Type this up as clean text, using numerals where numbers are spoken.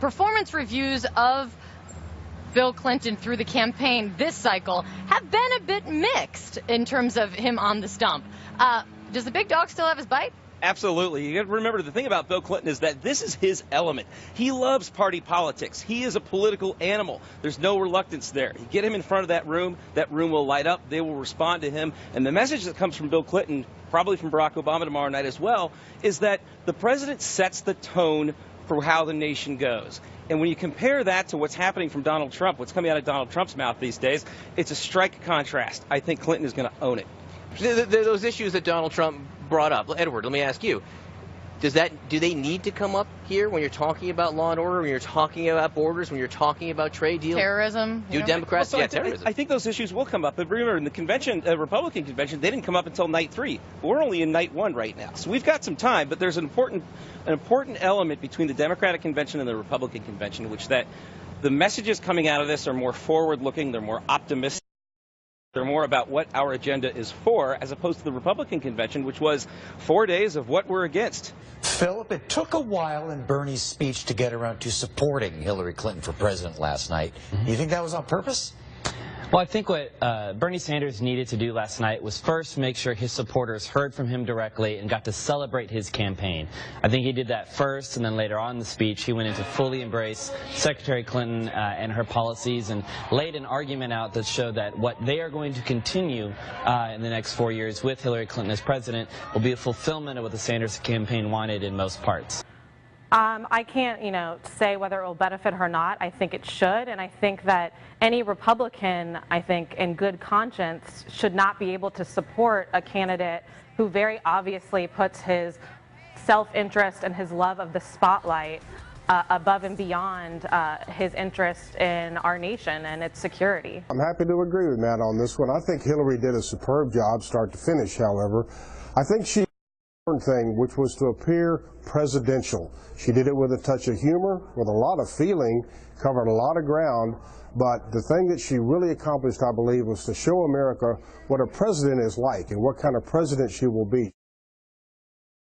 performance reviews of Bill Clinton through the campaign this cycle have been a bit mixed in terms of him on the stump. Does the big dog still have his bite? Absolutely. You got to remember, the thing about Bill Clinton is that this is his element. He loves party politics. He is a political animal. There's no reluctance there. You get him in front of that room will light up. They will respond to him. And the message that comes from Bill Clinton, probably from Barack Obama tomorrow night as well, is that the president sets the tone for how the nation goes. And when you compare that to what's happening from Donald Trump, what's coming out of Donald Trump's mouth these days, it's a strike contrast. I think Clinton is going to own it. Those issues that Donald Trump brought up, Edward, let me ask you, do they need to come up here when you're talking about law and order, when you're talking about borders, when you're talking about trade deals? Terrorism. Do Democrats? Well, terrorism. I think those issues will come up. But remember, in the convention, Republican convention, they didn't come up until night 3. We're only in night 1 right now. So we've got some time, but there's an important element between the Democratic convention and the Republican convention, which that the messages coming out of this are more forward-looking, they're more optimistic. They're more about what our agenda is for, as opposed to the Republican convention, which was 4 days of what we're against. Philip, it took a while in Bernie's speech to get around to supporting Hillary Clinton for president last night. Do you think that was on purpose? Well, I think what Bernie Sanders needed to do last night was first make sure his supporters heard from him directly and got to celebrate his campaign. I think he did that first, and then later on in the speech, he went in to fully embrace Secretary Clinton and her policies and laid an argument out that showed that what they are going to continue in the next 4 years with Hillary Clinton as president will be a fulfillment of what the Sanders campaign wanted in most parts. I can't, say whether it will benefit her or not. I think it should, and I think that any Republican, in good conscience, should not be able to support a candidate who very obviously puts his self-interest and his love of the spotlight above and beyond his interest in our nation and its security. I'm happy to agree with Matt on this one. I think Hillary did a superb job start to finish, however. I think she thing, which was to appear presidential. She did it with a touch of humor, with a lot of feeling, covered a lot of ground, but the thing that she really accomplished, I believe, was to show America what a president is like and what kind of president she will be.